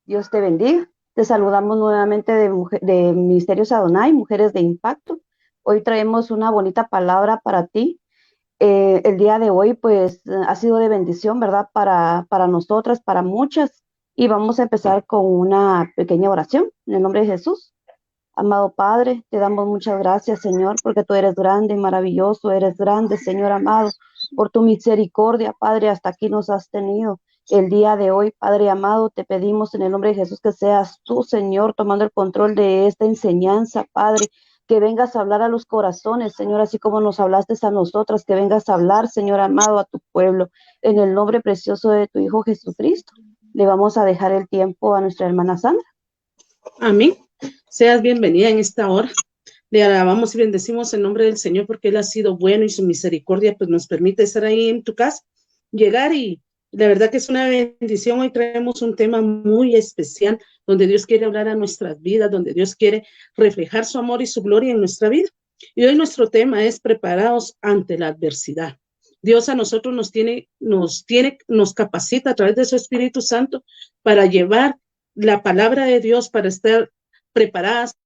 Dios te bendiga. Te saludamos nuevamente de Ministerios Adonai, Mujeres de Impacto. Hoy traemos una bonita palabra para ti. El día de hoy, pues, ha sido de bendición, ¿verdad? Para nosotras, para muchas. Y vamos a empezar con una pequeña oración en el nombre de Jesús. Amado Padre, te damos muchas gracias, Señor, porque tú eres grande y maravilloso, eres grande, Señor amado, por tu misericordia, Padre, hasta aquí nos has tenido. El día de hoy, Padre amado, te pedimos en el nombre de Jesús que seas tú, Señor, tomando el control de esta enseñanza, Padre, que vengas a hablar a los corazones, Señor, así como nos hablaste a nosotras, que vengas a hablar, Señor amado, a tu pueblo, en el nombre precioso de tu Hijo Jesucristo. Le vamos a dejar el tiempo a nuestra hermana Sandra. Amén. Seas bienvenida en esta hora. Le alabamos y bendecimos el nombre del Señor porque Él ha sido bueno y su misericordia pues nos permite estar ahí en tu casa, llegar y la verdad que es una bendición. Hoy traemos un tema muy especial donde Dios quiere hablar a nuestras vidas, donde Dios quiere reflejar su amor y su gloria en nuestra vida. Y hoy nuestro tema es preparados ante la adversidad. Dios a nosotros nos capacita a través de su Espíritu Santo para llevar la palabra de Dios, para estar preparadas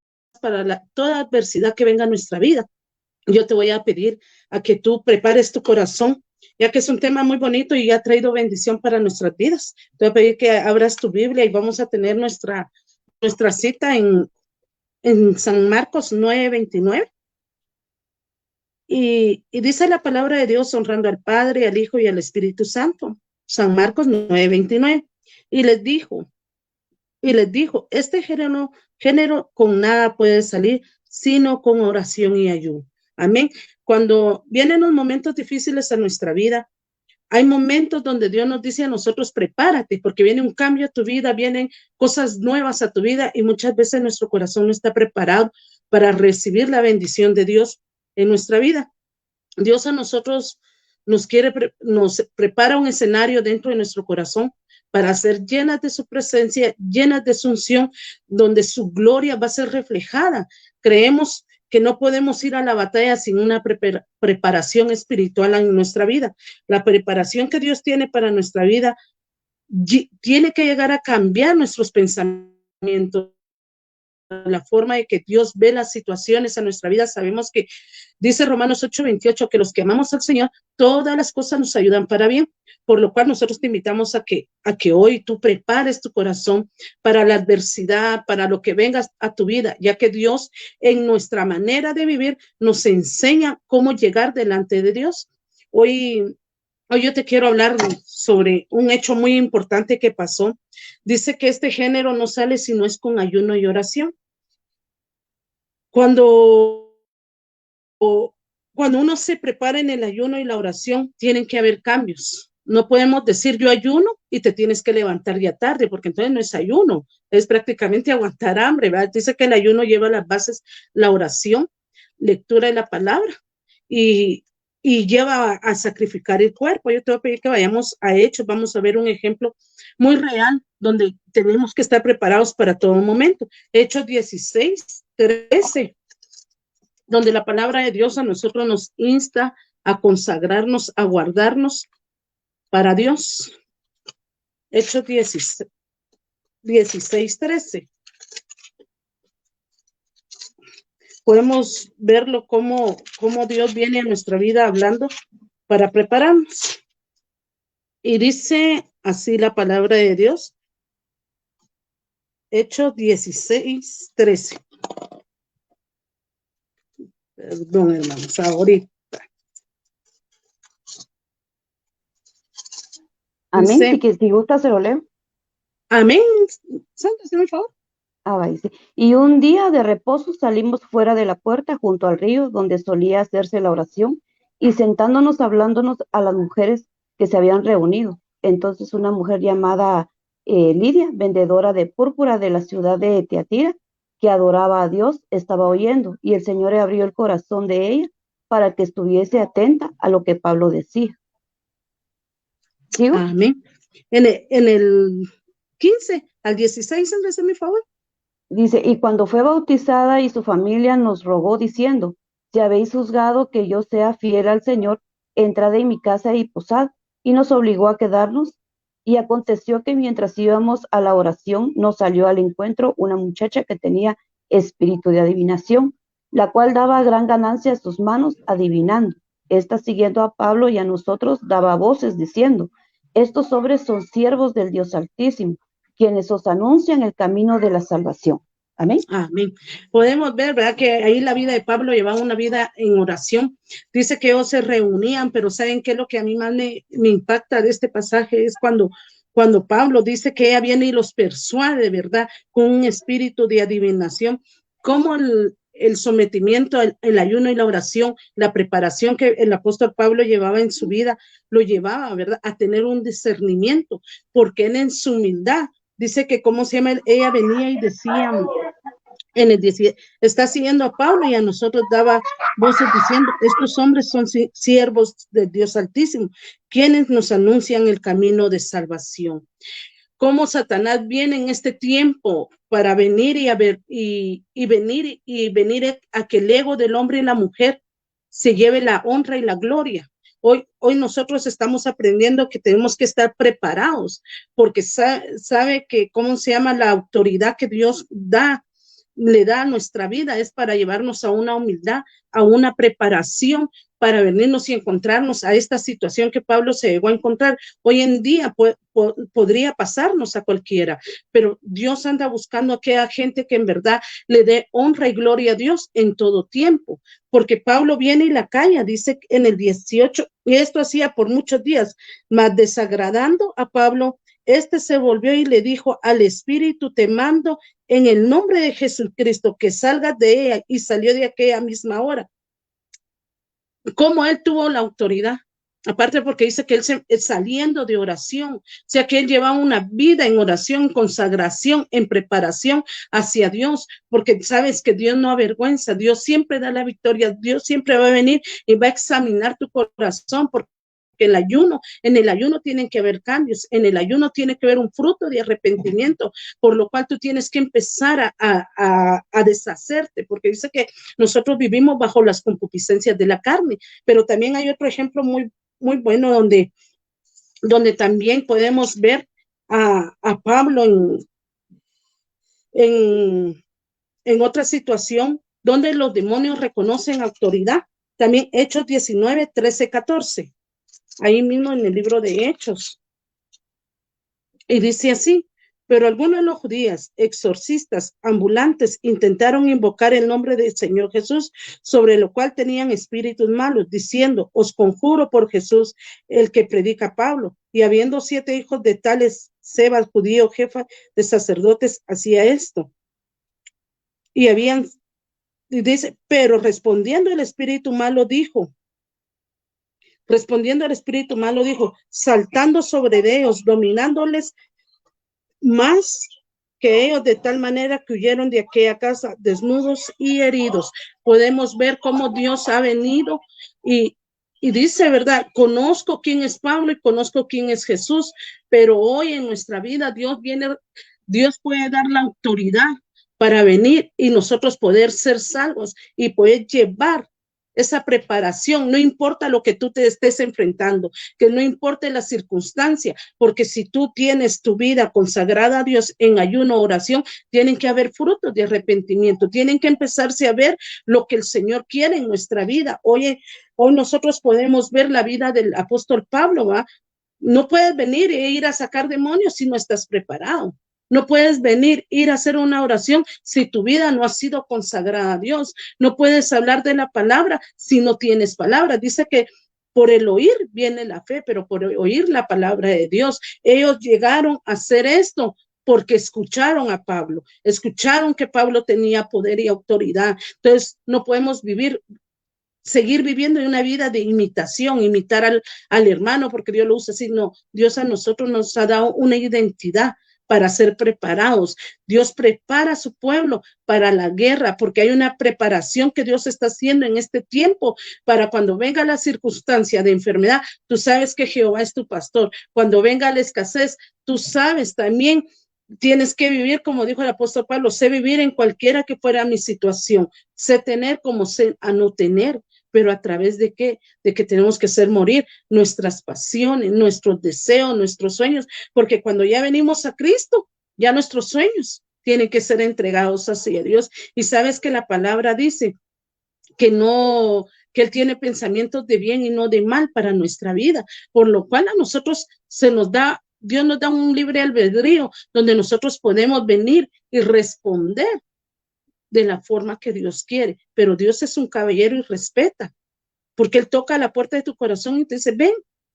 para toda adversidad que venga a nuestra vida. Yo te voy a pedir a que tú prepares tu corazón, ya que es un tema muy bonito y ha traído bendición para nuestras vidas. Te voy a pedir que abras tu Biblia y vamos a tener nuestra cita en San Marcos 9:29. Y dice la palabra de Dios honrando al Padre, al Hijo y al Espíritu Santo. San Marcos 9:29. Y les dijo, este género con nada puede salir, sino con oración y ayuno. Amén. Cuando vienen los momentos difíciles a nuestra vida, hay momentos donde Dios nos dice a nosotros, prepárate, porque viene un cambio a tu vida, vienen cosas nuevas a tu vida y muchas veces nuestro corazón no está preparado para recibir la bendición de Dios en nuestra vida. Dios a nosotros nos prepara un escenario dentro de nuestro corazón para ser llenas de su presencia, llenas de su unción, donde su gloria va a ser reflejada. Creemos que no podemos ir a la batalla sin una preparación espiritual en nuestra vida. La preparación que Dios tiene para nuestra vida tiene que llegar a cambiar nuestros pensamientos, la forma de que Dios ve las situaciones a nuestra vida. Sabemos que dice Romanos 8:28 que los que amamos al Señor, todas las cosas nos ayudan para bien, por lo cual nosotros te invitamos a que hoy tú prepares tu corazón para la adversidad, para lo que venga a tu vida, ya que Dios en nuestra manera de vivir nos enseña cómo llegar delante de Dios. Hoy yo te quiero hablar sobre un hecho muy importante que pasó. Dice que este género no sale si no es con ayuno y oración. Cuando uno se prepara en el ayuno y la oración, tienen que haber cambios. No podemos decir yo ayuno y te tienes que levantar ya tarde, porque entonces no es ayuno, es prácticamente aguantar hambre, ¿verdad? Dice que el ayuno lleva las bases, la oración, lectura de la palabra y lleva a sacrificar el cuerpo. Yo te voy a pedir que vayamos a Hechos, vamos a ver un ejemplo muy real donde tenemos que estar preparados para todo momento. Hechos 16:13, donde la palabra de Dios a nosotros nos insta a consagrarnos, a guardarnos para Dios. Hechos 16:13. Podemos verlo cómo Dios viene a nuestra vida hablando para prepararnos. Y dice así la palabra de Dios. Hechos 16:13. Perdón, hermanos, ahorita. Amén. Si gusta, se lo leo. Amén. Sandra, hazme un favor. Dice, y un día de reposo salimos fuera de la puerta junto al río donde solía hacerse la oración y sentándonos hablándonos a las mujeres que se habían reunido. Entonces una mujer llamada Lidia, vendedora de púrpura de la ciudad de Tiatira, que adoraba a Dios, estaba oyendo y el Señor abrió el corazón de ella para que estuviese atenta a lo que Pablo decía. ¿Sigo? Amén. En el 15 al 16, Andrés, mi favor. Dice, y cuando fue bautizada y su familia nos rogó diciendo, si habéis juzgado que yo sea fiel al Señor, entrad en mi casa y posad, y nos obligó a quedarnos Y aconteció que mientras íbamos a la oración, nos salió al encuentro una muchacha que tenía espíritu de adivinación, la cual daba gran ganancia a sus manos adivinando. Esta, siguiendo a Pablo y a nosotros, daba voces diciendo: estos hombres son siervos del Dios Altísimo, quienes os anuncian el camino de la salvación. Amén. Amén. Podemos ver, ¿verdad? Que ahí la vida de Pablo llevaba una vida en oración. Dice que ellos se reunían, pero ¿saben qué es lo que a mí más me impacta de este pasaje? Es cuando Pablo dice que ella viene y los persuade, ¿verdad? Con un espíritu de adivinación. Cómo el sometimiento, el ayuno y la oración, la preparación que el apóstol Pablo llevaba en su vida, lo llevaba, ¿verdad? A tener un discernimiento, porque él en su humildad dice que, ¿cómo se llama? Ella venía y decía en el 17, está siguiendo a Pablo y a nosotros daba voces diciendo: estos hombres son siervos del Dios Altísimo, quienes nos anuncian el camino de salvación. Cómo Satanás viene en este tiempo para venir venir a que el ego del hombre y la mujer se lleve la honra y la gloria. Hoy nosotros estamos aprendiendo que tenemos que estar preparados, porque sabe que, ¿cómo se llama? La autoridad que Dios le da a nuestra vida es para llevarnos a una humildad, a una preparación para venirnos y encontrarnos a esta situación que Pablo se llegó a encontrar. Hoy en día podría pasarnos a cualquiera, pero Dios anda buscando a aquella gente que en verdad le dé honra y gloria a Dios en todo tiempo, porque Pablo viene y la calla, dice en el 18, y esto hacía por muchos días, mas desagradando a Pablo, este se volvió y le dijo al espíritu: te mando en el nombre de Jesucristo que salgas de ella, y salió de aquella misma hora. ¿Cómo él tuvo la autoridad? Aparte porque dice que él saliendo de oración, o sea que él llevaba una vida en oración, en consagración, en preparación hacia Dios, porque sabes que Dios no avergüenza, Dios siempre da la victoria, Dios siempre va a venir y va a examinar tu corazón, porque en el ayuno tienen que haber cambios, en el ayuno tiene que haber un fruto de arrepentimiento, por lo cual tú tienes que empezar a deshacerte, porque dice que nosotros vivimos bajo las concupiscencias de la carne, pero también hay otro ejemplo muy, muy bueno donde también podemos ver a Pablo en, en otra situación donde los demonios reconocen autoridad. También Hechos 19, 13, 14. Ahí mismo en el libro de Hechos. Y dice así: pero algunos de los judíos, exorcistas, ambulantes, intentaron invocar el nombre del Señor Jesús, sobre lo cual tenían espíritus malos, diciendo: os conjuro por Jesús, el que predica Pablo. Y habiendo 7 hijos de tales, Sebas, judío, jefa de sacerdotes, hacía esto. Y dice, pero respondiendo el espíritu malo dijo, saltando sobre ellos, dominándoles más que ellos, de tal manera que huyeron de aquella casa desnudos y heridos. Podemos ver cómo Dios ha venido y dice, ¿verdad? Conozco quién es Pablo y conozco quién es Jesús, pero hoy en nuestra vida Dios puede dar la autoridad para venir y nosotros poder ser salvos y poder llevar esa preparación, no importa lo que tú te estés enfrentando, que no importe la circunstancia, porque si tú tienes tu vida consagrada a Dios en ayuno, oración, tienen que haber frutos de arrepentimiento, tienen que empezarse a ver lo que el Señor quiere en nuestra vida. Hoy nosotros podemos ver la vida del apóstol Pablo, ¿va? No puedes venir e ir a sacar demonios si no estás preparado. No puedes venir, ir a hacer una oración si tu vida no ha sido consagrada a Dios. No puedes hablar de la palabra si no tienes palabra. Dice que por el oír viene la fe, pero por oír la palabra de Dios. Ellos llegaron a hacer esto porque escucharon a Pablo, escucharon que Pablo tenía poder y autoridad. Entonces, no podemos seguir viviendo en una vida de imitación, imitar al hermano porque Dios lo usa así. No, Dios a nosotros nos ha dado una identidad para ser preparados. Dios prepara a su pueblo para la guerra, porque hay una preparación que Dios está haciendo en este tiempo para cuando venga la circunstancia de enfermedad, tú sabes que Jehová es tu pastor. Cuando venga la escasez, tú sabes también. Tienes que vivir, como dijo el apóstol Pablo, sé vivir en cualquiera que fuera mi situación, sé tener como sé a no tener, pero a través de qué? De que tenemos que hacer morir nuestras pasiones, nuestros deseos, nuestros sueños, porque cuando ya venimos a Cristo, ya nuestros sueños tienen que ser entregados hacia Dios. Y sabes que la palabra dice que no, que Él tiene pensamientos de bien y no de mal para nuestra vida, por lo cual a nosotros se nos da, Dios nos da un libre albedrío donde nosotros podemos venir y responder de la forma que Dios quiere, pero Dios es un caballero y respeta, porque Él toca la puerta de tu corazón y te dice, ven,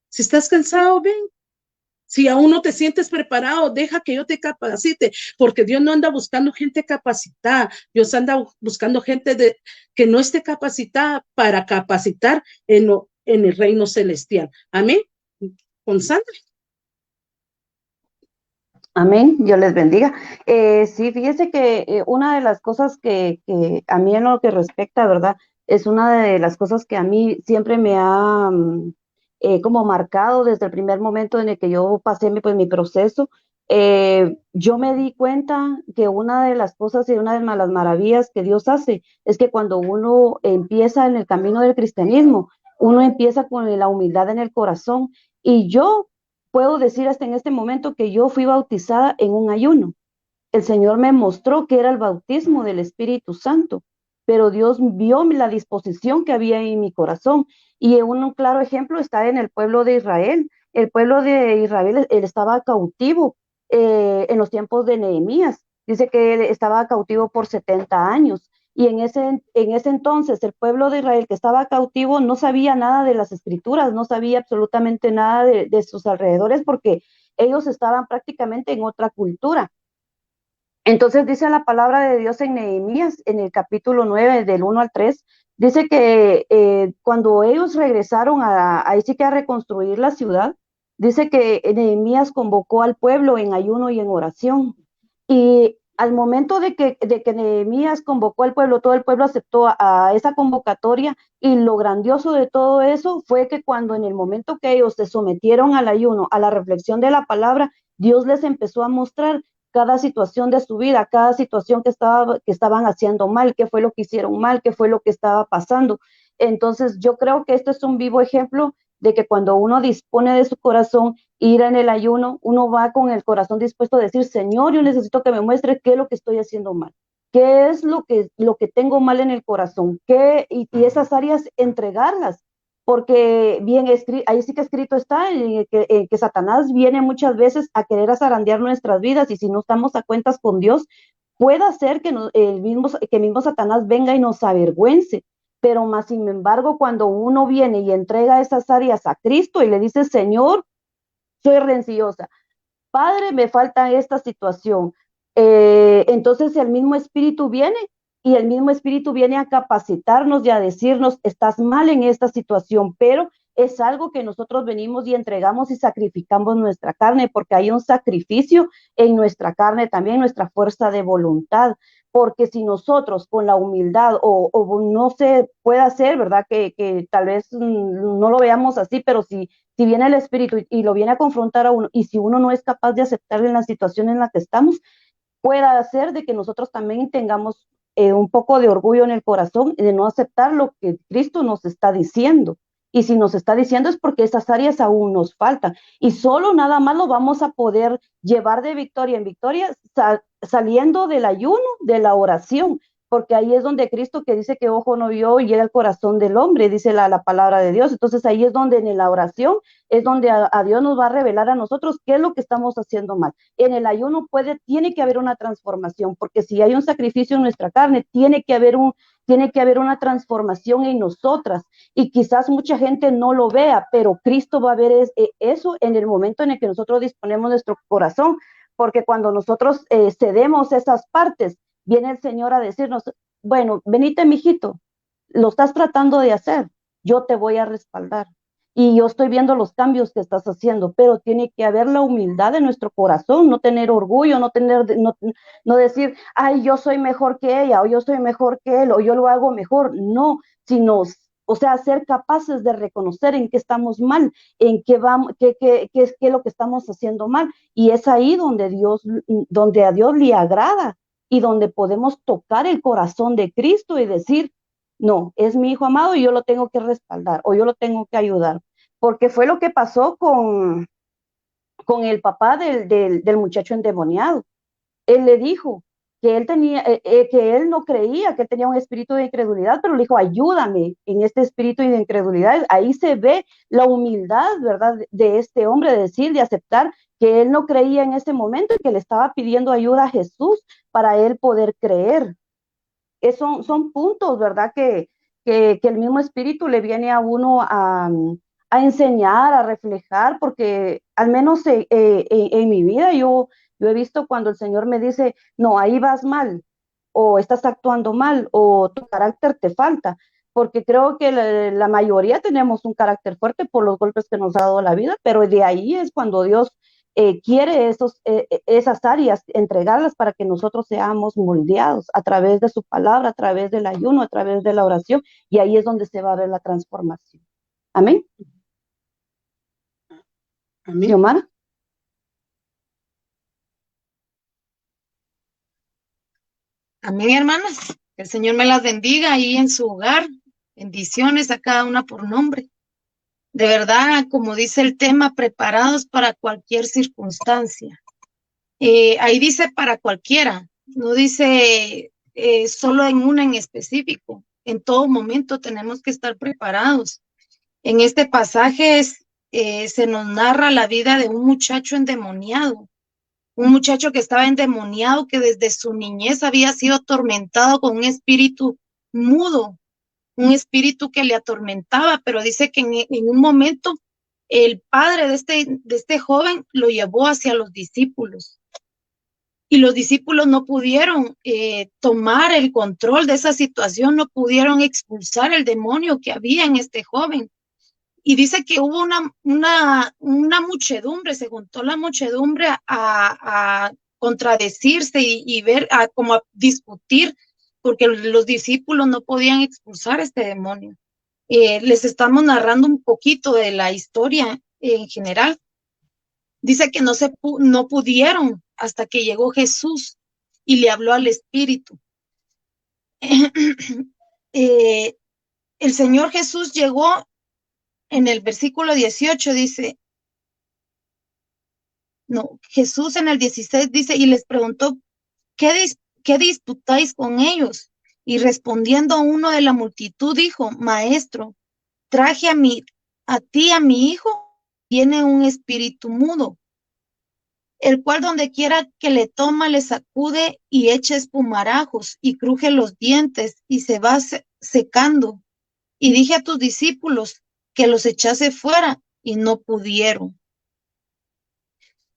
si estás cansado, ven. Si aún no te sientes preparado, deja que yo te capacite, porque Dios no anda buscando gente capacitada, Dios anda buscando gente que no esté capacitada para capacitar en el reino celestial. Amén. Con Sandra. Amén, Dios les bendiga. Sí, fíjese que una de las cosas que a mí en lo que respecta, ¿verdad? Es una de las cosas que a mí siempre me ha como marcado desde el primer momento en el que yo pasé pues, mi proceso. Yo me di cuenta que una de las cosas y una de las maravillas que Dios hace es que cuando uno empieza en el camino del cristianismo, uno empieza con la humildad en el corazón. Y yo puedo decir hasta en este momento que yo fui bautizada en un ayuno. El Señor me mostró que era el bautismo del Espíritu Santo, pero Dios vio la disposición que había en mi corazón. Y un claro ejemplo está en el pueblo de Israel. El pueblo de Israel, él estaba cautivo en los tiempos de Nehemías. Dice que él estaba cautivo por 70 años. Y en ese entonces el pueblo de Israel que estaba cautivo no sabía nada de las escrituras, no sabía absolutamente nada de sus alrededores porque ellos estaban prácticamente en otra cultura. Entonces dice la palabra de Dios en Nehemías, en el capítulo 9, del 1 al 3, dice que cuando ellos regresaron ahí sí que a reconstruir la ciudad, dice que Nehemías convocó al pueblo en ayuno y en oración. Y al momento de que Nehemías convocó al pueblo, todo el pueblo aceptó a esa convocatoria, y lo grandioso de todo eso fue que cuando en el momento que ellos se sometieron al ayuno, a la reflexión de la palabra, Dios les empezó a mostrar cada situación de su vida, cada situación que estaban haciendo mal, qué fue lo que hicieron mal, qué fue lo que estaba pasando. Entonces, yo creo que esto es un vivo ejemplo de que cuando uno dispone de su corazón, ir en el ayuno, uno va con el corazón dispuesto a decir, Señor, yo necesito que me muestre qué es lo que estoy haciendo mal, qué es lo que tengo mal en el corazón, y esas áreas entregarlas, porque bien ahí sí que escrito está que Satanás viene muchas veces a querer zarandear nuestras vidas, y si no estamos a cuentas con Dios, puede ser que mismo Satanás venga y nos avergüence. Pero más sin embargo, cuando uno viene y entrega esas áreas a Cristo y le dice, Señor, soy rencillosa, Padre, me falta esta situación. Entonces el mismo Espíritu viene, y el mismo Espíritu viene a capacitarnos y a decirnos, estás mal en esta situación, pero es algo que nosotros venimos y entregamos y sacrificamos nuestra carne, porque hay un sacrificio en nuestra carne, también nuestra fuerza de voluntad. Porque si nosotros con la humildad, o no se puede hacer, ¿verdad? Que tal vez no lo veamos así, pero si viene el Espíritu y lo viene a confrontar a uno, y si uno no es capaz de aceptar en la situación en la que estamos, puede hacer de que nosotros también tengamos un poco de orgullo en el corazón de no aceptar lo que Cristo nos está diciendo. Y si nos está diciendo es porque esas áreas aún nos faltan. Y solo nada más lo vamos a poder llevar de victoria en victoria saliendo del ayuno, de la oración, porque ahí es donde Cristo, que dice que ojo no vio, llega al corazón del hombre, dice la palabra de Dios. Entonces ahí es donde en la oración es donde a Dios nos va a revelar a nosotros qué es lo que estamos haciendo mal. En el ayuno tiene que haber una transformación, porque si hay un sacrificio en nuestra carne, tiene que haber una transformación en nosotras, y quizás mucha gente no lo vea, pero Cristo va a ver eso en el momento en el que nosotros disponemos nuestro corazón, porque cuando nosotros cedemos esas partes, viene el Señor a decirnos, bueno, venite, mijito, lo estás tratando de hacer, yo te voy a respaldar. Y yo estoy viendo los cambios que estás haciendo, pero tiene que haber la humildad de nuestro corazón, no tener orgullo, no decir, ay, yo soy mejor que ella, o yo soy mejor que él, o yo lo hago mejor. No, sino, o sea, ser capaces de reconocer en qué estamos mal, en qué vamos, qué es lo que estamos haciendo mal. Y es ahí donde a Dios le agrada, y donde podemos tocar el corazón de Cristo y decir, No, es mi hijo amado y yo lo tengo que respaldar o yo lo tengo que ayudar. Porque fue lo que pasó con el papá del muchacho endemoniado. Él le dijo que él tenía, que él no creía, que él tenía un espíritu de incredulidad, pero le dijo, ayúdame en este espíritu de incredulidad. Ahí se ve la humildad, ¿verdad? De este hombre, de decir, de aceptar que él no creía en ese momento y que le estaba pidiendo ayuda a Jesús para él poder creer. Son puntos, ¿verdad? Que el mismo espíritu le viene a uno a enseñar, a reflejar, porque al menos en mi vida yo he visto cuando el Señor me dice, no, ahí vas mal, o estás actuando mal, o tu carácter te falta, porque creo que la mayoría tenemos un carácter fuerte por los golpes que nos ha dado la vida, pero de ahí es cuando Dios quiere esas áreas, entregarlas para que nosotros seamos moldeados a través de su palabra, a través del ayuno, a través de la oración, y ahí es donde se va a ver la transformación. Amén. Amén. Xiomara. Amén, hermanas. Que el Señor me las bendiga ahí en su hogar. Bendiciones a cada una por nombre. De verdad, como dice el tema, preparados para cualquier circunstancia. Ahí dice para cualquiera, no dice solo en una en específico. En todo momento tenemos que estar preparados. En este pasaje se nos narra la vida de un muchacho endemoniado. Un muchacho que estaba endemoniado, que desde su niñez había sido atormentado con un espíritu mudo, un espíritu que le atormentaba, pero dice que en un momento el padre de este joven lo llevó hacia los discípulos. Y los discípulos no pudieron tomar el control de esa situación, no pudieron expulsar el demonio que había en este joven. Y dice que hubo una muchedumbre, se juntó la muchedumbre a contradecirse y ver, como a discutir, porque los discípulos no podían expulsar este demonio. Les estamos narrando un poquito de la historia en general. Dice que no pudieron hasta que llegó Jesús y le habló al espíritu. El Señor Jesús llegó. En el versículo 18 dice, no, Jesús en el 16 dice, y les preguntó, ¿qué disputáis con ellos? Y respondiendo uno de la multitud dijo, Maestro, traje a ti a mi hijo, tiene un espíritu mudo, el cual donde quiera que le toma le sacude y echa espumarajos y cruje los dientes y se va secando. Y dije a tus discípulos que los echase fuera y no pudieron.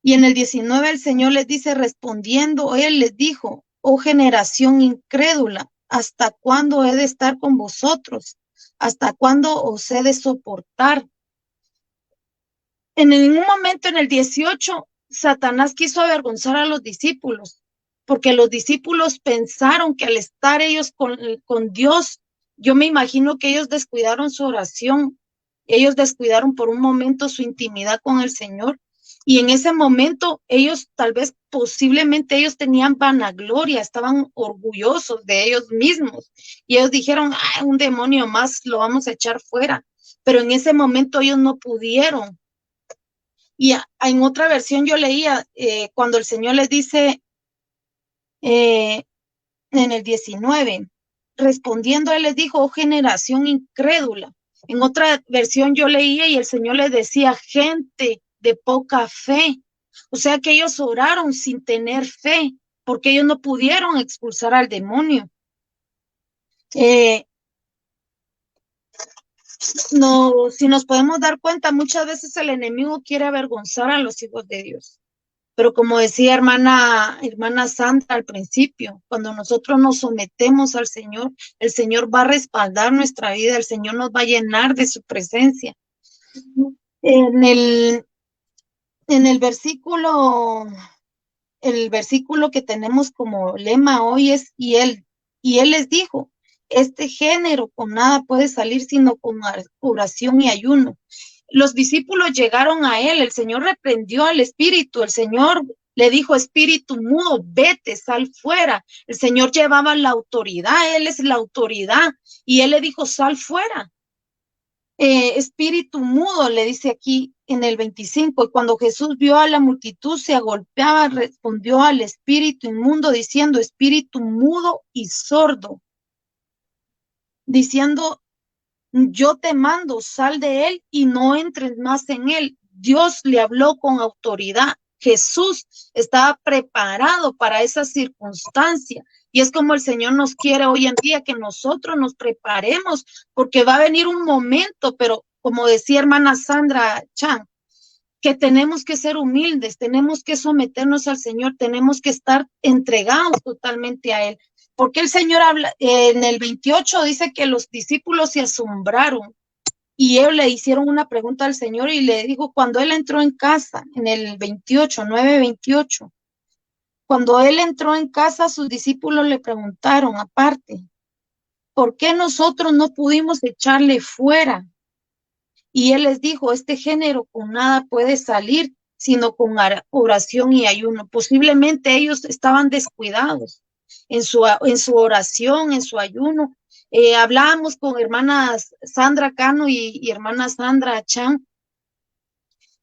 Y en el 19 el Señor les dice, respondiendo, él les dijo, oh generación incrédula, ¿hasta cuándo he de estar con vosotros? ¿Hasta cuándo os he de soportar? En ningún momento en el 18, Satanás quiso avergonzar a los discípulos, porque los discípulos pensaron que al estar ellos con Dios, yo me imagino que ellos descuidaron su oración, ellos descuidaron por un momento su intimidad con el Señor, y en ese momento ellos tal vez posiblemente ellos tenían vanagloria, estaban orgullosos de ellos mismos, y ellos dijeron, un demonio más lo vamos a echar fuera, pero en ese momento ellos no pudieron. Y en otra versión yo leía cuando el Señor les dice en el 19, respondiendo él les dijo, oh generación incrédula. En otra versión yo leía y el Señor les decía, gente de poca fe. O sea que ellos oraron sin tener fe, porque ellos no pudieron expulsar al demonio. No, si nos podemos dar cuenta, muchas veces el enemigo quiere avergonzar a los hijos de Dios. Pero como decía hermana Sandra al principio, cuando nosotros nos sometemos al Señor, el Señor va a respaldar nuestra vida, el Señor nos va a llenar de su presencia. En el versículo que tenemos como lema hoy es, y él les dijo, este género con nada puede salir sino con oración y ayuno. Los discípulos llegaron a él, el Señor reprendió al espíritu, el Señor Le dijo, espíritu mudo, vete, sal fuera. El Señor llevaba la autoridad, Él es la autoridad. Y Él le dijo, sal fuera. Espíritu mudo, le dice aquí en el 25, y cuando Jesús vio a la multitud se agolpeaba, respondió al espíritu inmundo diciendo, espíritu mudo y sordo, diciendo, yo te mando, sal de él y no entres más en él. Dios le habló con autoridad. Jesús estaba preparado para esa circunstancia. Y es como el Señor nos quiere hoy en día, que nosotros nos preparemos, porque va a venir un momento, pero como decía hermana Sandra Chan, que tenemos que ser humildes, tenemos que someternos al Señor, tenemos que estar entregados totalmente a Él. Porque el Señor habla, en el 28 dice que los discípulos se asombraron y ellos le hicieron una pregunta al Señor y le dijo, cuando Él entró en casa, en el 28, 9:28, cuando Él entró en casa, sus discípulos le preguntaron aparte, ¿por qué nosotros no pudimos echarle fuera? Y Él les dijo, este género con nada puede salir, sino con oración y ayuno. Posiblemente ellos estaban descuidados en su oración, en su ayuno. Hablábamos con hermanas Sandra Cano y hermana Sandra Chan,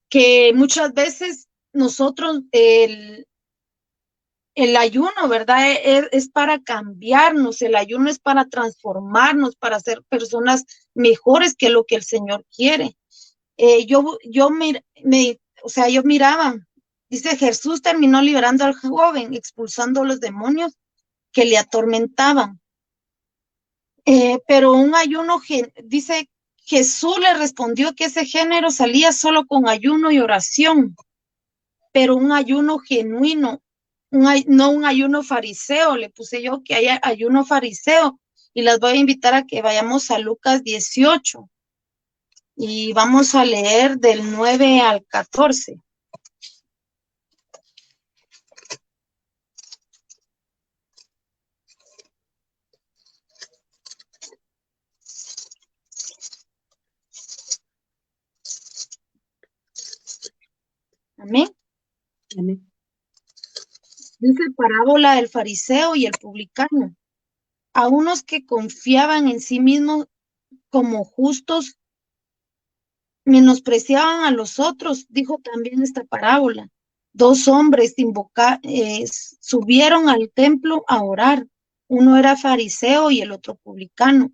que muchas veces nosotros, el ayuno, ¿verdad? Es para cambiarnos, el ayuno es para transformarnos, para ser personas mejores que lo que el Señor quiere. Yo miraba, dice, Jesús terminó liberando al joven, expulsando los demonios que le atormentaban. Pero un ayuno, dice, Jesús le respondió que ese género salía solo con ayuno y oración, pero un ayuno genuino, no un ayuno fariseo, le puse yo que haya ayuno fariseo, y las voy a invitar a que vayamos a Lucas 18. Y vamos a leer del 9 al 14. Amén. Amén. Dice parábola del fariseo y el publicano. A unos que confiaban en sí mismos como justos, menospreciaban a los otros, dijo también esta parábola. Dos hombres subieron al templo a orar. Uno era fariseo y el otro publicano.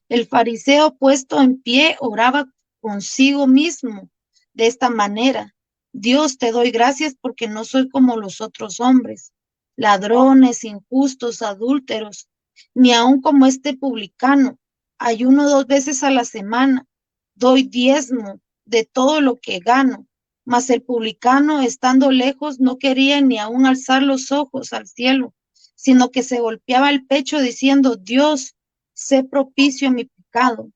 El fariseo, puesto en pie, oraba consigo mismo de esta manera: Dios, te doy gracias porque no soy como los otros hombres, ladrones, injustos, adúlteros, ni aun como este publicano. Ayuno 2 veces a la semana, doy diezmo de todo lo que gano. Mas el publicano, estando lejos, no quería ni aun alzar los ojos al cielo, sino que se golpeaba el pecho diciendo: Dios, sé propicio a mi pecado.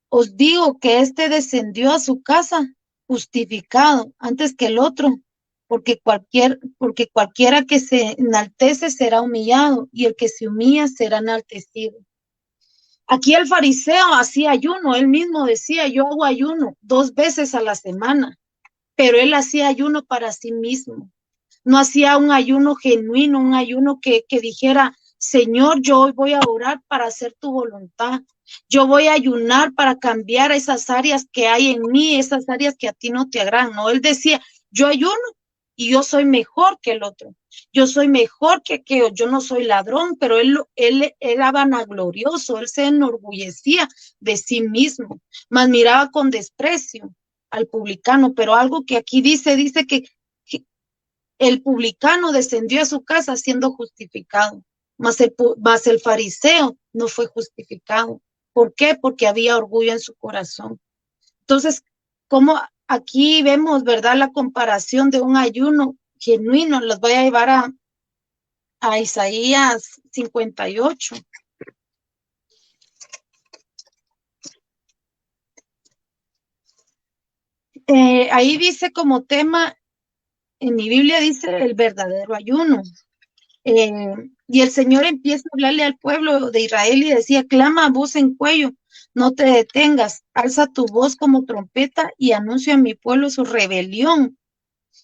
Os digo que éste descendió a su casa justificado antes que el otro, porque cualquiera que se enaltece será humillado, y el que se humilla será enaltecido. Aquí el fariseo hacía ayuno, él mismo decía, yo hago ayuno 2 veces a la semana, pero él hacía ayuno para sí mismo. No hacía un ayuno genuino, un ayuno que dijera, Señor, yo hoy voy a orar para hacer tu voluntad. Yo voy a ayunar para cambiar esas áreas que hay en mí, esas áreas que a ti no te agradan. No, él decía, yo ayuno y yo soy mejor que el otro. Yo soy mejor que aquello. Yo no soy ladrón, pero él era vanaglorioso. Él se enorgullecía de sí mismo, mas miraba con desprecio al publicano. Pero algo que aquí dice que el publicano descendió a su casa siendo justificado, mas el fariseo no fue justificado. ¿Por qué? Porque había orgullo en su corazón. Entonces, como aquí vemos, ¿verdad?, la comparación de un ayuno genuino. Los voy a llevar a Isaías 58. Ahí dice como tema, en mi Biblia dice el verdadero ayuno. Y el Señor empieza a hablarle al pueblo de Israel y decía, clama a voz en cuello, no te detengas, alza tu voz como trompeta y anuncia a mi pueblo su rebelión.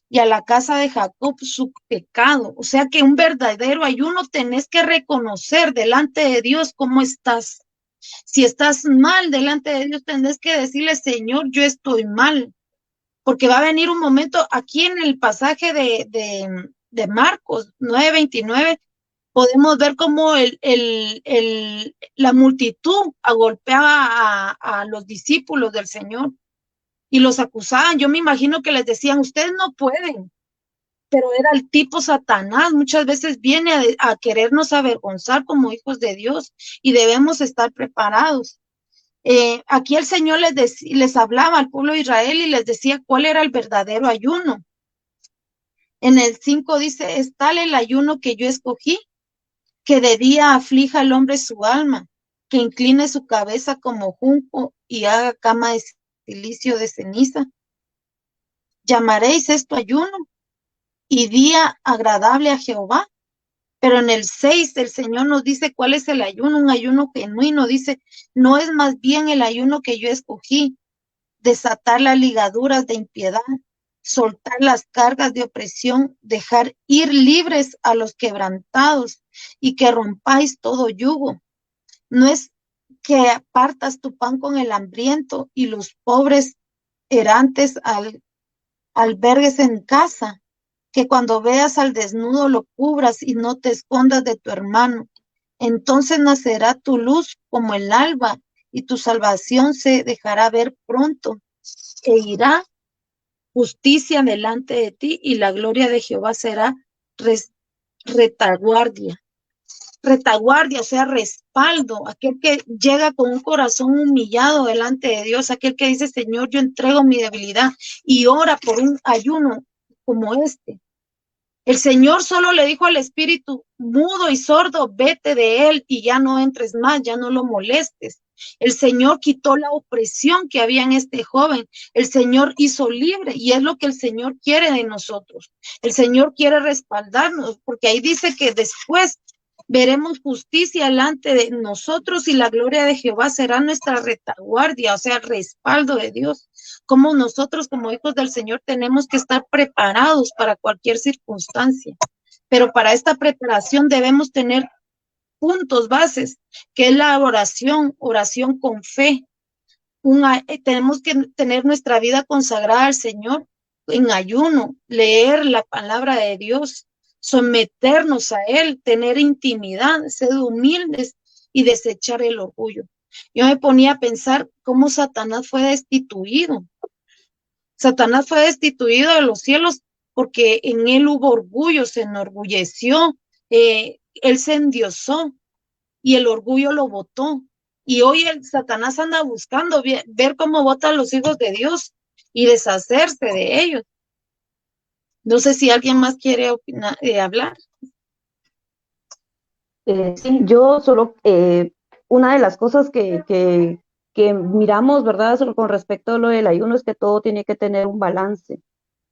y a la casa de Jacob su pecado. O sea que un verdadero ayuno tenés que reconocer delante de Dios cómo estás. Si estás mal delante de Dios, tenés que decirle, Señor, yo estoy mal. Porque va a venir un momento aquí en el pasaje de Marcos 9:29, podemos ver cómo la multitud golpeaba a los discípulos del Señor y los acusaban. Yo me imagino que les decían, ustedes no pueden, pero era el tipo Satanás. Muchas veces viene a querernos avergonzar como hijos de Dios y debemos estar preparados. Aquí el Señor les hablaba al pueblo de Israel y les decía cuál era el verdadero ayuno. En el 5 dice, es tal el ayuno que yo escogí, que de día aflija al hombre su alma, que incline su cabeza como junco y haga cama de silicio de ceniza. Llamaréis esto ayuno y día agradable a Jehová. Pero en el 6 el Señor nos dice cuál es el ayuno, un ayuno genuino. Dice, no es más bien el ayuno que yo escogí, desatar las ligaduras de impiedad, soltar las cargas de opresión, dejar ir libres a los quebrantados y que rompáis todo yugo. No es que apartas tu pan con el hambriento y los pobres errantes albergues en casa, que cuando veas al desnudo lo cubras y no te escondas de tu hermano. Entonces nacerá tu luz como el alba y tu salvación se dejará ver pronto e irá justicia delante de ti y la gloria de Jehová será retaguardia. Retaguardia, o sea, respaldo, aquel que llega con un corazón humillado delante de Dios, aquel que dice, Señor, yo entrego mi debilidad y ora por un ayuno como este. El Señor solo le dijo al espíritu mudo y sordo, vete de él y ya no entres más, ya no lo molestes. El Señor quitó la opresión que había en este joven. El Señor hizo libre y es lo que el Señor quiere de nosotros. El Señor quiere respaldarnos porque ahí dice que después veremos justicia delante de nosotros y la gloria de Jehová será nuestra retaguardia, o sea, el respaldo de Dios. Como nosotros como hijos del Señor tenemos que estar preparados para cualquier circunstancia. Pero para esta preparación debemos tener puntos bases, que es la oración, oración con fe. Tenemos que tener nuestra vida consagrada al Señor en ayuno, leer la palabra de Dios, someternos a Él, tener intimidad, ser humildes y desechar el orgullo. Yo me ponía a pensar cómo Satanás fue destituido. Satanás fue destituido de los cielos porque en él hubo orgullo, se enorgulleció, él se endiosó y el orgullo lo botó. Y hoy el Satanás anda buscando ver cómo botan los hijos de Dios y deshacerse de ellos. No sé si alguien más quiere hablar. Sí, yo solo, una de las cosas que miramos, ¿verdad? Solo con respecto a lo del ayuno es que todo tiene que tener un balance,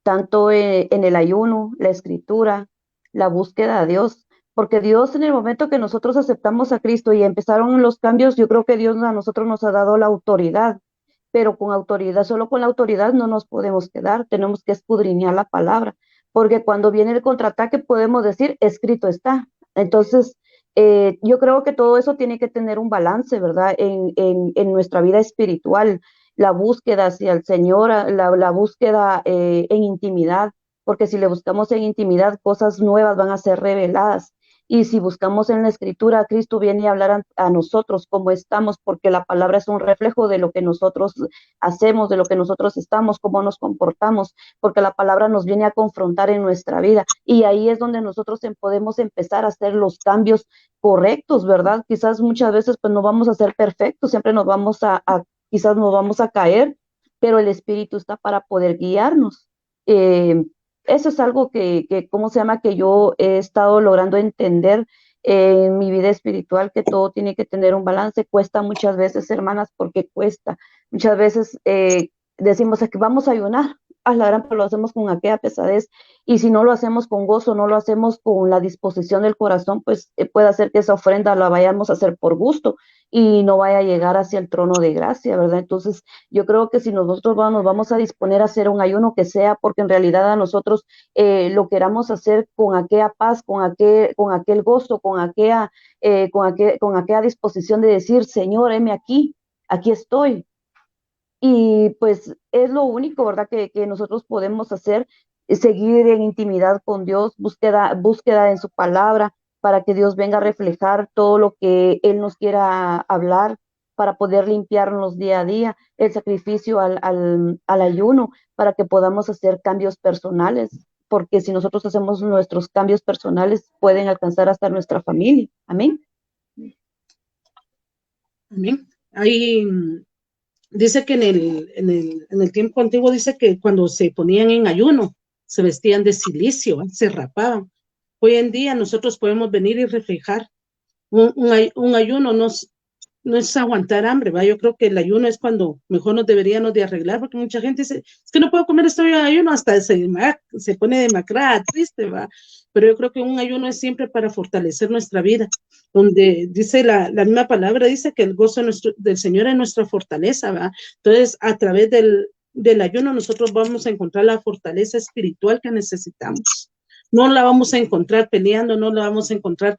tanto en el ayuno, la escritura, la búsqueda de Dios, porque Dios en el momento que nosotros aceptamos a Cristo y empezaron los cambios, yo creo que Dios a nosotros nos ha dado la autoridad, pero con autoridad, solo con la autoridad no nos podemos quedar, tenemos que escudriñar la palabra, porque cuando viene el contraataque podemos decir, escrito está. Entonces, yo creo que todo eso tiene que tener un balance, ¿verdad? En nuestra vida espiritual, la búsqueda hacia el Señor, la búsqueda en intimidad, porque si le buscamos en intimidad, cosas nuevas van a ser reveladas. Y si buscamos en la escritura, Cristo viene a hablar a nosotros cómo estamos, porque la palabra es un reflejo de lo que nosotros hacemos, de lo que nosotros estamos, cómo nos comportamos, porque la palabra nos viene a confrontar en nuestra vida. Y ahí es donde nosotros podemos empezar a hacer los cambios correctos, ¿verdad? Quizás muchas veces pues no vamos a ser perfectos, siempre nos vamos quizás nos vamos a caer, pero el Espíritu está para poder guiarnos. Eso es algo ¿cómo se llama? Que yo he estado logrando entender en mi vida espiritual, que todo tiene que tener un balance. Cuesta muchas veces, hermanas, porque cuesta. Muchas veces decimos que vamos a ayunar a la gran, pero lo hacemos con aquella pesadez, y si no lo hacemos con gozo, no lo hacemos con la disposición del corazón, pues puede hacer que esa ofrenda la vayamos a hacer por gusto y no vaya a llegar hacia el trono de gracia, ¿verdad? Entonces, yo creo que si nosotros nos vamos a disponer a hacer un ayuno, que sea porque en realidad a nosotros lo queramos hacer con aquella paz, con aquel gozo, con aquella disposición de decir, Señor, heme aquí, aquí estoy. Y pues es lo único, ¿verdad? Que nosotros podemos hacer, seguir en intimidad con Dios, búsqueda en su palabra, para que Dios venga a reflejar todo lo que Él nos quiera hablar, para poder limpiarnos día a día, el sacrificio al ayuno, para que podamos hacer cambios personales, porque si nosotros hacemos nuestros cambios personales, pueden alcanzar hasta nuestra familia. Amén. Amén. Ahí dice que en el tiempo antiguo dice que cuando se ponían en ayuno, se vestían de cilicio, se rapaban. Hoy en día nosotros podemos venir y reflejar un ayuno, no es aguantar hambre, ¿va? Yo creo que el ayuno es cuando mejor nos deberíamos de arreglar, porque mucha gente dice, es que no puedo comer esto en ayuno, hasta se pone demacrada, triste, ¿va? Pero yo creo que un ayuno es siempre para fortalecer nuestra vida, donde dice la misma palabra, dice que el gozo del Señor es nuestra fortaleza, ¿va? Entonces, a través del ayuno nosotros vamos a encontrar la fortaleza espiritual que necesitamos. No la vamos a encontrar peleando, no la vamos a encontrar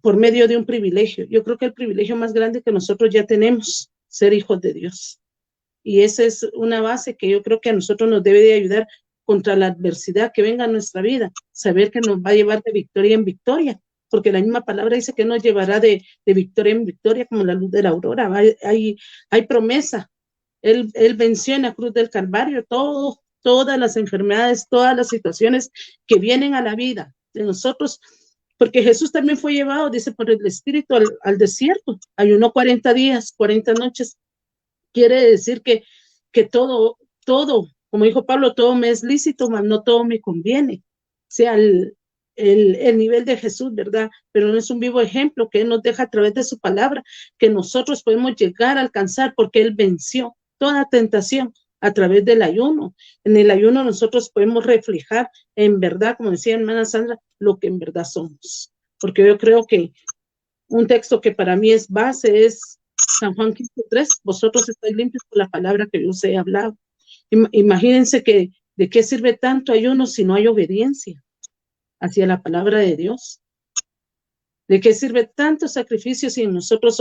por medio de un privilegio. Yo creo que el privilegio más grande que nosotros ya tenemos, ser hijos de Dios. Y esa es una base que yo creo que a nosotros nos debe de ayudar contra la adversidad que venga a nuestra vida, saber que nos va a llevar de victoria en victoria, porque la misma palabra dice que nos llevará de victoria en victoria como la luz de la aurora. Hay promesa. Él venció en la cruz del Calvario todas las enfermedades, todas las situaciones que vienen a la vida de nosotros, porque Jesús también fue llevado, dice, por el Espíritu al desierto, ayunó 40 días, 40 noches. Quiere decir que todo, como dijo Pablo, todo me es lícito, mas no todo me conviene. O sea, el nivel de Jesús, ¿verdad? Pero no es un vivo ejemplo que Él nos deja a través de su palabra, que nosotros podemos llegar a alcanzar, porque Él venció toda tentación a través del ayuno. En el ayuno nosotros podemos reflejar en verdad, como decía hermana Sandra, lo que en verdad somos. Porque yo creo que un texto que para mí es base es San Juan 15:3, vosotros estáis limpios por la palabra que yo os he hablado. Imagínense que de qué sirve tanto ayuno si no hay obediencia hacia la palabra de Dios. ¿De qué sirve tanto sacrificio si nosotros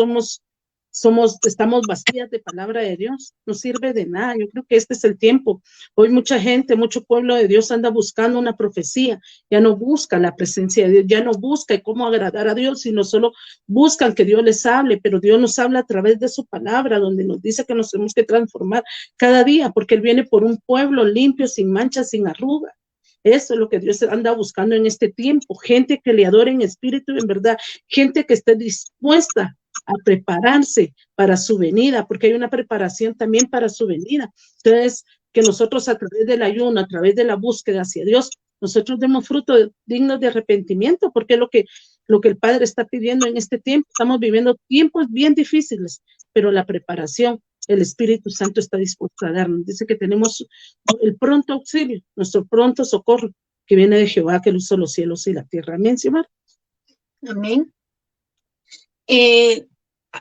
estamos vacías de palabra de Dios? No sirve de nada. Yo creo que este es el tiempo. Hoy mucha gente, mucho pueblo de Dios anda buscando una profecía. Ya no busca la presencia de Dios, ya no busca cómo agradar a Dios, sino solo buscan que Dios les hable, pero Dios nos habla a través de su palabra, donde nos dice que nos tenemos que transformar cada día, porque Él viene por un pueblo limpio, sin manchas, sin arruga. Eso es lo que Dios anda buscando en este tiempo, gente que le adore en espíritu y en verdad, gente que esté dispuesta a prepararse para su venida, porque hay una preparación también para su venida. Entonces, que nosotros a través del ayuno, a través de la búsqueda hacia Dios, nosotros demos fruto dignos de arrepentimiento, porque es lo que el Padre está pidiendo en este tiempo. Estamos viviendo tiempos bien difíciles, pero la preparación, el Espíritu Santo está dispuesto a darnos. Dice que tenemos el pronto auxilio, nuestro pronto socorro, que viene de Jehová, que hizo los cielos y la tierra. Amén, Xiomara. Amén.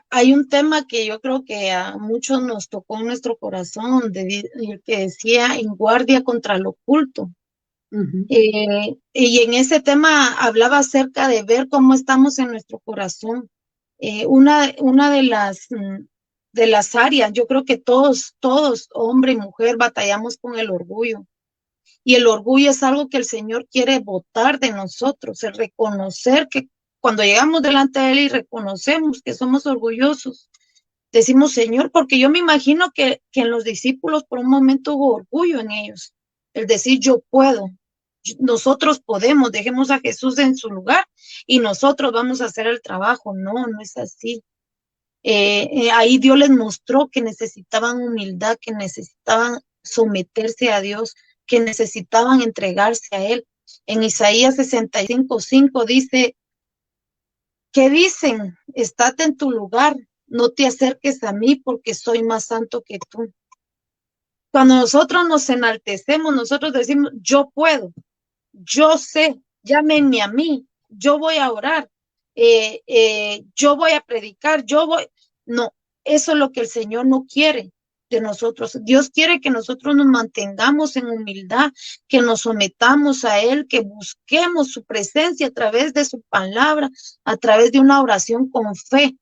Hay un tema que yo creo que a muchos nos tocó en nuestro corazón, que decía en guardia contra lo oculto. Y en ese tema hablaba acerca de ver cómo estamos en nuestro corazón. Una de las áreas, yo creo que todos, hombre y mujer, batallamos con el orgullo. Y el orgullo es algo que el Señor quiere botar de nosotros, el reconocer que cuando llegamos delante de Él y reconocemos que somos orgullosos, decimos, Señor, porque yo me imagino que en los discípulos por un momento hubo orgullo en ellos, el decir, yo puedo, nosotros podemos, dejemos a Jesús en su lugar y nosotros vamos a hacer el trabajo. No, no es así. Ahí Dios les mostró que necesitaban humildad, que necesitaban someterse a Dios, que necesitaban entregarse a Él. En Isaías 65:5 dice, ¿qué dicen? Estate en tu lugar, no te acerques a mí porque soy más santo que tú. Cuando nosotros nos enaltecemos, nosotros decimos, yo puedo, yo sé, llámenme a mí, yo voy a orar, yo voy a predicar, yo voy. No, eso es lo que el Señor no quiere de nosotros. Dios quiere que nosotros nos mantengamos en humildad, que nos sometamos a Él, que busquemos su presencia a través de su palabra, a través de una oración con fe.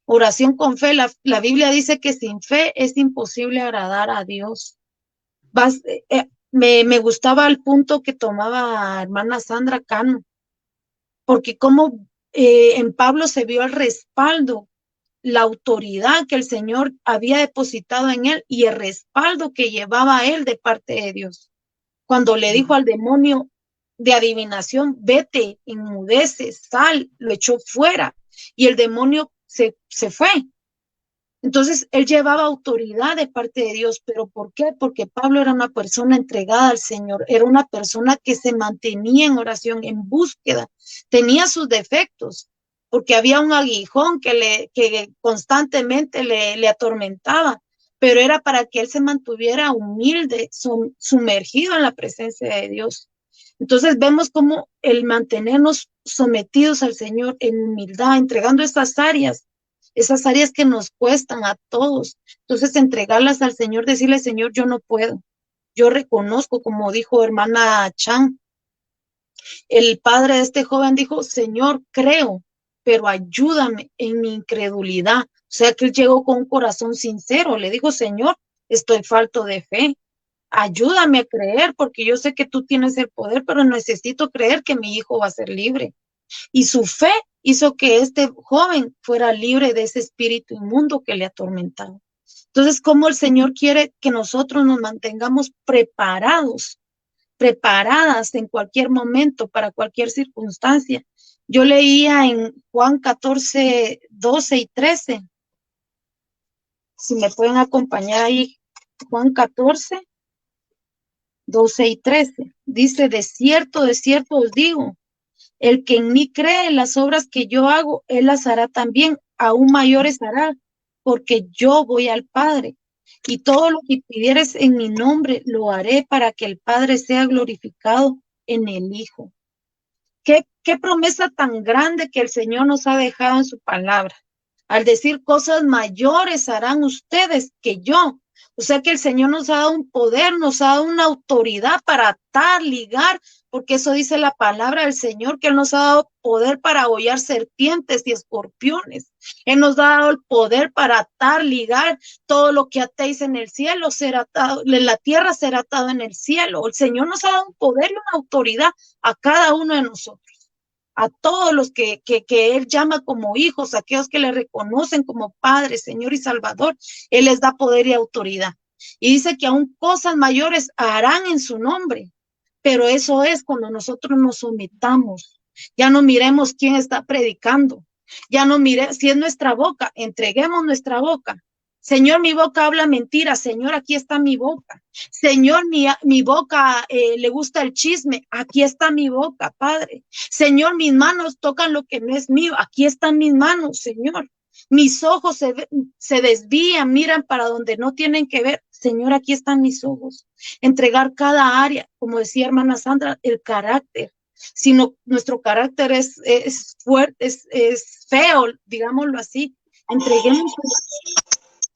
Oración con fe, la Biblia dice que sin fe es imposible agradar a Dios. Me gustaba el punto que tomaba hermana Sandra Cano, porque como en Pablo se vio el respaldo, la autoridad que el Señor había depositado en él y el respaldo que llevaba a él de parte de Dios. Cuando le dijo al demonio de adivinación, vete, enmudece, sal, lo echó fuera y el demonio se fue. Entonces, él llevaba autoridad de parte de Dios, pero ¿por qué? Porque Pablo era una persona entregada al Señor, era una persona que se mantenía en oración, en búsqueda, tenía sus defectos, porque había un aguijón que constantemente le atormentaba, pero era para que él se mantuviera humilde, sumergido en la presencia de Dios. Entonces vemos cómo el mantenernos sometidos al Señor en humildad, entregando esas áreas que nos cuestan a todos. Entonces, entregarlas al Señor, decirle, Señor, yo no puedo. Yo reconozco, como dijo hermana Chan, el padre de este joven dijo, Señor, creo, pero ayúdame en mi incredulidad. O sea, que él llegó con un corazón sincero. Le dijo, Señor, estoy falto de fe. Ayúdame a creer, porque yo sé que tú tienes el poder, pero necesito creer que mi hijo va a ser libre. Y su fe hizo que este joven fuera libre de ese espíritu inmundo que le atormentaba. Entonces, ¿cómo el Señor quiere que nosotros nos mantengamos preparados, preparadas en cualquier momento, para cualquier circunstancia? Yo leía en Juan 14, 12 y 13. Si me pueden acompañar ahí, Juan 14, 12 y 13. Dice, de cierto os digo, el que en mí cree, las obras que yo hago, él las hará también, aún mayores hará, porque yo voy al Padre. Y todo lo que pidieres en mi nombre, lo haré para que el Padre sea glorificado en el Hijo. ¿Qué promesa tan grande que el Señor nos ha dejado en su palabra? Al decir cosas mayores harán ustedes que yo. O sea que el Señor nos ha dado un poder, nos ha dado una autoridad para atar, ligar, porque eso dice la palabra del Señor, que Él nos ha dado poder para hollar serpientes y escorpiones. Él nos ha dado el poder para atar, ligar, todo lo que atéis en el cielo será atado, en la tierra será atado en el cielo. El Señor nos ha dado un poder y una autoridad a cada uno de nosotros, a todos los que Él llama como hijos, a aquellos que le reconocen como Padre, Señor y Salvador. Él les da poder y autoridad. Y dice que aún cosas mayores harán en su nombre, pero eso es cuando nosotros nos sometamos. Ya no miremos quién está predicando, ya no miremos si es nuestra boca, entreguemos nuestra boca. Señor, mi boca habla mentira. Señor, aquí está mi boca. Señor, mi boca le gusta el chisme. Aquí está mi boca, Padre. Señor, mis manos tocan lo que no es mío. Aquí están mis manos, Señor. Mis ojos se desvían, miran para donde no tienen que ver. Señor, aquí están mis ojos. Entregar cada área, como decía hermana Sandra, el carácter. Si no, nuestro carácter es fuerte, es feo, digámoslo así. Entreguemos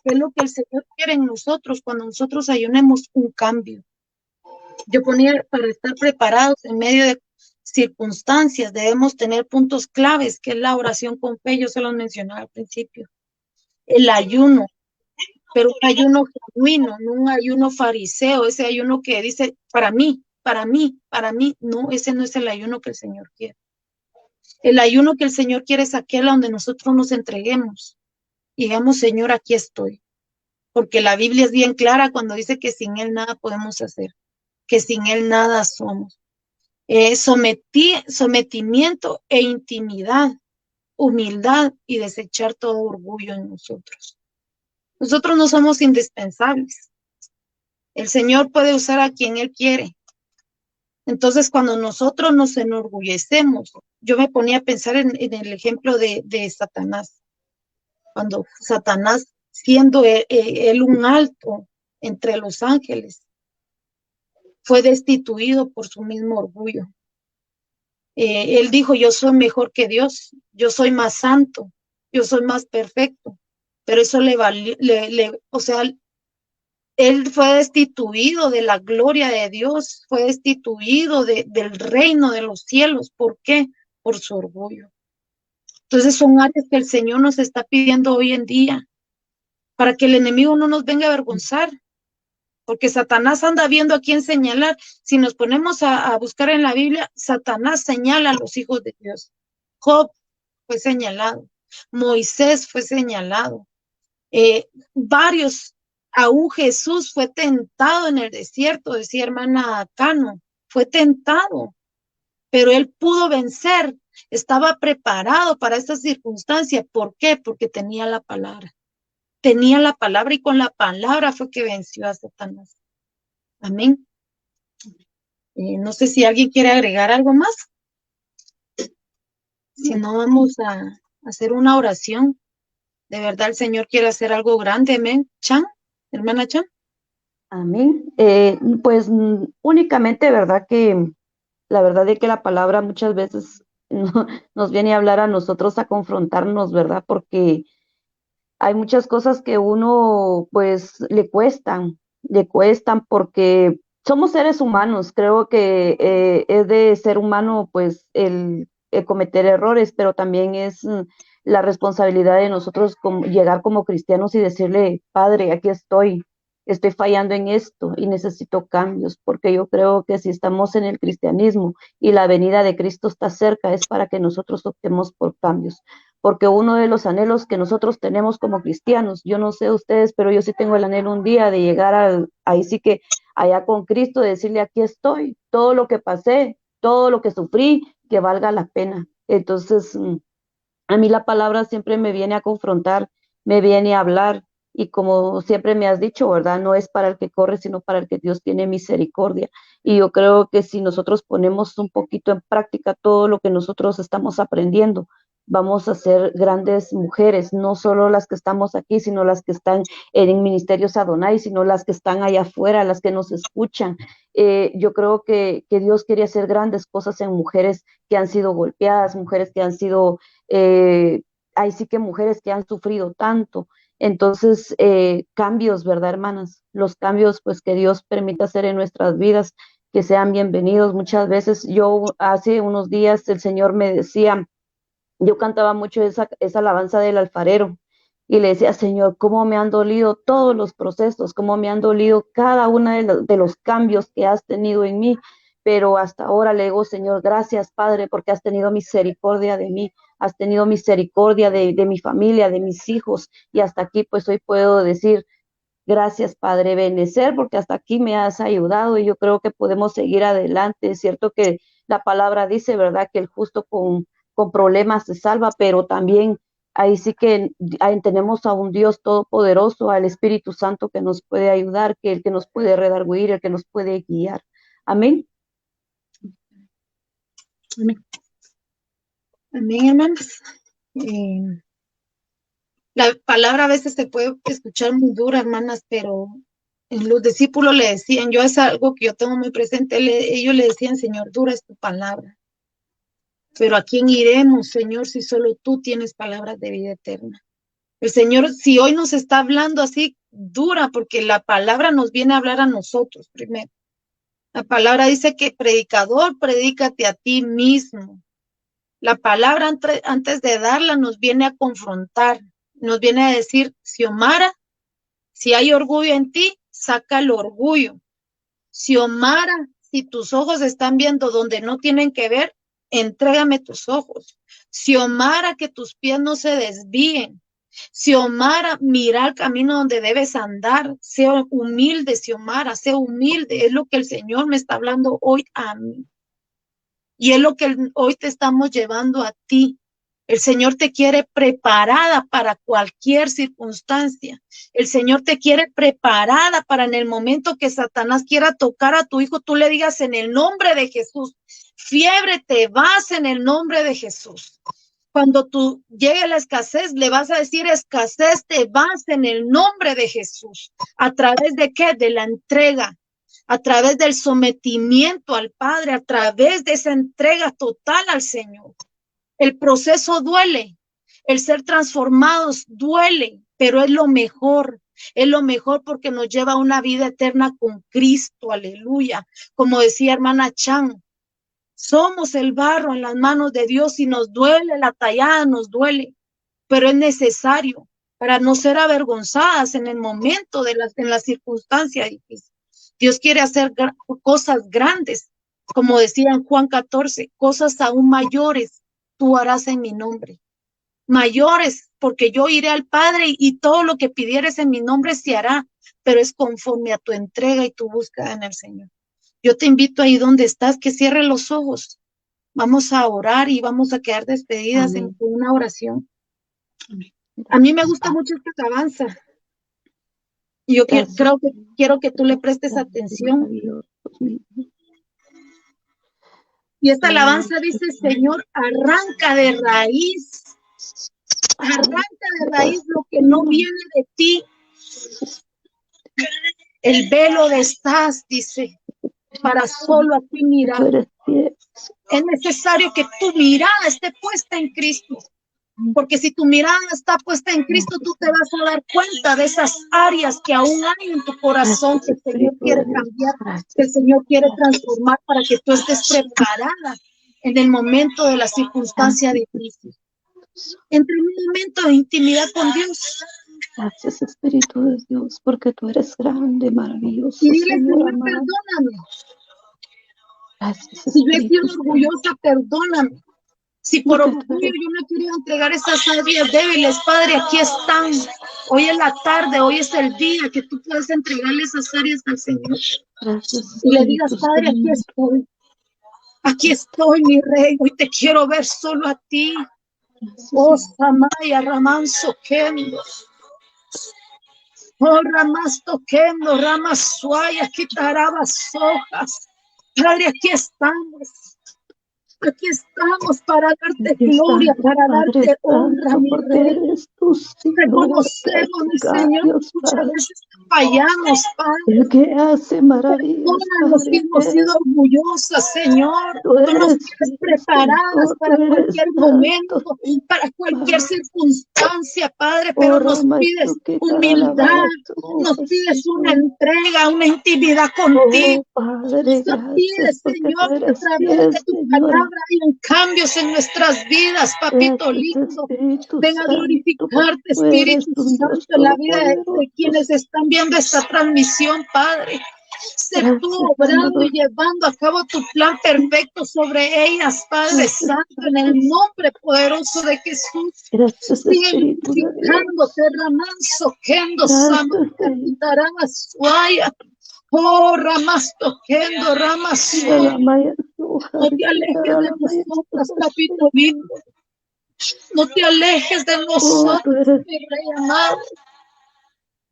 es lo que el Señor quiere en nosotros cuando nosotros ayunemos un cambio. Yo ponía, para estar preparados en medio de circunstancias, debemos tener puntos claves, que es la oración con fe. Yo se los mencionaba al principio. El ayuno, pero un ayuno genuino, no un ayuno fariseo, ese ayuno que dice, para mí, no, ese no es el ayuno que el Señor quiere. El ayuno que el Señor quiere es aquel donde nosotros nos entreguemos y digamos, Señor, aquí estoy. Porque la Biblia es bien clara cuando dice que sin Él nada podemos hacer, que sin Él nada somos. Sometimiento e intimidad, humildad y desechar todo orgullo en nosotros. Nosotros no somos indispensables. El Señor puede usar a quien Él quiere. Entonces, cuando nosotros nos enorgullecemos, yo me ponía a pensar en el ejemplo de Satanás. Cuando Satanás, siendo él un alto, entre los ángeles. Fue destituido por su mismo orgullo. Él dijo, yo soy mejor que Dios, yo soy más santo, yo soy más perfecto. Pero eso le valió, o sea, él fue destituido de la gloria de Dios, fue destituido del reino de los cielos. ¿Por qué? Por su orgullo. Entonces son áreas que el Señor nos está pidiendo hoy en día, para que el enemigo no nos venga a avergonzar, porque Satanás anda viendo a quién señalar. Si nos ponemos a buscar en la Biblia, Satanás señala a los hijos de Dios. Job fue señalado, Moisés fue señalado, varios, aún Jesús fue tentado en el desierto, decía hermana Cano, fue tentado, pero él pudo vencer, estaba preparado para esta circunstancia. ¿Por qué? Porque tenía la palabra y con la palabra fue que venció a Satanás. Amén. No sé si alguien quiere agregar algo más. Si no, vamos a hacer una oración. De verdad, el Señor quiere hacer algo grande. Amén. Chan, hermana Chan. Amén. Pues únicamente, ¿verdad? Que la verdad es que la palabra muchas veces nos viene a hablar a nosotros, a confrontarnos, ¿verdad? Porque hay muchas cosas que uno pues le cuestan porque somos seres humanos. Creo que es de ser humano pues el cometer errores, pero también es la responsabilidad de nosotros como, llegar como cristianos y decirle, Padre, aquí estoy fallando en esto y necesito cambios, porque yo creo que si estamos en el cristianismo y la venida de Cristo está cerca, es para que nosotros optemos por cambios, porque uno de los anhelos que nosotros tenemos como cristianos, yo no sé ustedes, pero yo sí tengo el anhelo un día de llegar ahí sí que allá con Cristo, de decirle, aquí estoy, todo lo que pasé, todo lo que sufrí, que valga la pena. Entonces, a mí la palabra siempre me viene a confrontar, me viene a hablar, y como siempre me has dicho, ¿verdad? No es para el que corre, sino para el que Dios tiene misericordia. Y yo creo que si nosotros ponemos un poquito en práctica todo lo que nosotros estamos aprendiendo, vamos a ser grandes mujeres, no solo las que estamos aquí, sino las que están en Ministerios Adonai, sino las que están allá afuera, las que nos escuchan. Yo creo que Dios quiere hacer grandes cosas en mujeres que han sido golpeadas, mujeres que han sido, ahí sí que mujeres que han sufrido tanto. Entonces, cambios, ¿verdad, hermanas? Los cambios, pues, que Dios permita hacer en nuestras vidas, que sean bienvenidos. Muchas veces yo hace unos días el Señor me decía, yo cantaba mucho esa alabanza del alfarero y le decía, Señor, cómo me han dolido todos los procesos, cómo me han dolido cada uno de los cambios que has tenido en mí, pero hasta ahora le digo, Señor, gracias, Padre, porque has tenido misericordia de mí, has tenido misericordia de mi familia, de mis hijos, y hasta aquí pues hoy puedo decir, gracias, Padre, benecer, porque hasta aquí me has ayudado y yo creo que podemos seguir adelante. Es cierto que la palabra dice, ¿verdad?, que el justo con problemas se salva, pero también ahí sí que ahí tenemos a un Dios todopoderoso, al Espíritu Santo que nos puede ayudar, que el que nos puede redarguir, el que nos puede guiar. Amén. Amén. Amén, hermanos. La palabra a veces se puede escuchar muy dura, hermanas, pero los discípulos le decían, yo es algo que yo tengo muy presente, ellos le decían, Señor, dura es tu palabra. Pero ¿a quién iremos, Señor, si solo tú tienes palabras de vida eterna? El Señor, si hoy nos está hablando así dura, porque la palabra nos viene a hablar a nosotros primero. La palabra dice que predicador, predícate a ti mismo. La palabra antes de darla nos viene a confrontar, nos viene a decir, Xiomara, si hay orgullo en ti, saca el orgullo. Xiomara, si tus ojos están viendo donde no tienen que ver, entrégame tus ojos. Xiomara, que tus pies no se desvíen. Xiomara, mira el camino donde debes andar. Sea humilde, Xiomara, sea humilde. Es lo que el Señor me está hablando hoy a mí. Y es lo que hoy te estamos llevando a ti. El Señor te quiere preparada para cualquier circunstancia. El Señor te quiere preparada para en el momento que Satanás quiera tocar a tu hijo, tú le digas en el nombre de Jesús, fiebre te vas en el nombre de Jesús. Cuando tú llegue la escasez, le vas a decir: escasez, te vas en el nombre de Jesús. ¿A través de qué? De la entrega, a través del sometimiento al Padre, a través de esa entrega total al Señor. El proceso duele, el ser transformados duele, pero es lo mejor. Es lo mejor porque nos lleva a una vida eterna con Cristo. Aleluya. Como decía hermana Chan, somos el barro en las manos de Dios y nos duele, la tallada nos duele, pero es necesario para no ser avergonzadas en el momento en la circunstancia difícil. Dios quiere hacer cosas grandes, como decía en Juan 14, cosas aún mayores tú harás en mi nombre. Mayores, porque yo iré al Padre y todo lo que pidieres en mi nombre se hará, pero es conforme a tu entrega y tu búsqueda en el Señor. Yo te invito ahí donde estás, que cierres los ojos. Vamos a orar y vamos a quedar despedidas en una oración. A mí me gusta mucho esta alabanza. Y yo quiero que tú le prestes atención. Y esta alabanza dice: Señor, arranca de raíz lo que no viene de ti. El velo de estás, dice, para solo a ti mirar. Es necesario que tu mirada esté puesta en Cristo, porque si tu mirada está puesta en Cristo, tú te vas a dar cuenta de esas áreas que aún hay en tu corazón, que el Señor quiere cambiar, que el Señor quiere transformar, para que tú estés preparada en el momento de la circunstancia difícil. Entre en un momento de intimidad con Dios. Gracias, Espíritu de Dios, porque tú eres grande, maravilloso. Y dile: Señor, perdóname. Gracias, si yo he Espíritu sido orgullosa, perdóname. Si por orgullo yo no he querido entregar esas áreas débiles, Padre, aquí están. Hoy es la tarde, hoy es el día que tú puedes entregarle esas áreas al Señor. Gracias, y le digas: Padre, aquí estoy. Aquí estoy, mi Rey. Hoy te quiero ver solo a ti. Oh, Samaya, Ramanso, Kendo. Oh, Ramasto, Kendo, Ramasuaya, quitarabas hojas. Padre, aquí estamos. Aquí estamos para darte gloria, para darte honra, mi Rey. Reconocemos, mi Señor, muchas veces fallamos, Padre. El que hace maravillas. Perdónanos que hemos sido orgullosas, Señor. Tú nos tienes preparadas para cualquier momento, para cualquier circunstancia, Padre, pero nos pides humildad, nos pides una entrega, una intimidad contigo. Nos pides, Señor, que a través de tu palabra hayan cambios en nuestras vidas, papito lindo. Ven a glorificarte, Espíritu Santo, en la vida de quienes están viendo esta transmisión, Padre. Sé tú obrando y llevando a cabo tu plan perfecto sobre ellas, Padre Santo, en el nombre poderoso de Jesús. Sigue glorificándote, Ramanso, Kendo, Samas, Suaya. Oh, Ramasto, Kendo, Ramas. No te alejes de nosotras, papito lindo. No te alejes de nosotros, mi Rey amado.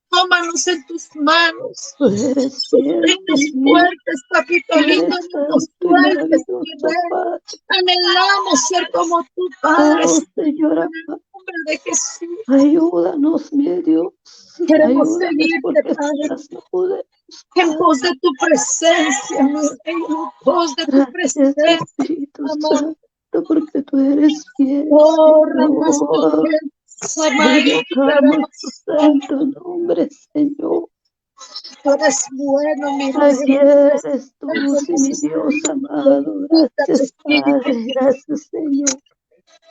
Tómanos en tus manos. Tennos fuertes, papito lindo, tennos fuertes, mi Rey. Anhelamos ser como tu Padre, Señor, en el nombre de Jesús. Ayúdanos, mi Dios. Queremos seguirte, Padre. En pos de tu presencia, mi Rey, en pos de tu presencia, amor. Porque tú eres fiel. Oh, Ramasto, Invocamos tu santo nombre, Señor. Tú eres bueno, mi Rey. Así eres tú, mi Dios amado. Gracias, Padre. Gracias, Señor.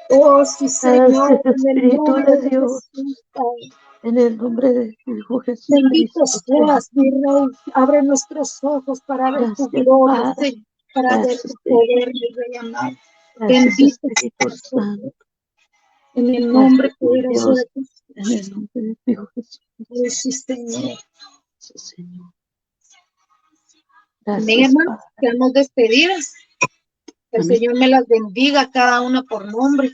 Oh, sí, Señor. Gracias, Espíritu de Dios. En el nombre de tu Hijo Jesús. Bendito seas, mi Rey. Abre nuestros ojos para ver tu gloria, Señor, para ver tu poder, mi Rey amado. Bendito Espíritu Santo. En el nombre poderoso de Jesús. En el nombre de tu Hijo Jesús. Sí, Señor. Sí, Señor. Amén, hermano. Quedamos despedidas. Que el Señor me las bendiga a cada una por nombre.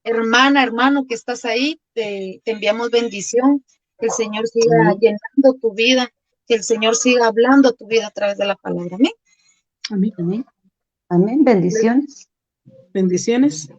Hermana, hermano que estás ahí, te enviamos bendición. Que el Señor siga llenando tu vida. Que el Señor siga hablando tu vida a través de la palabra. Amén. Amén. Amén. Amén. Bendiciones. Bendiciones.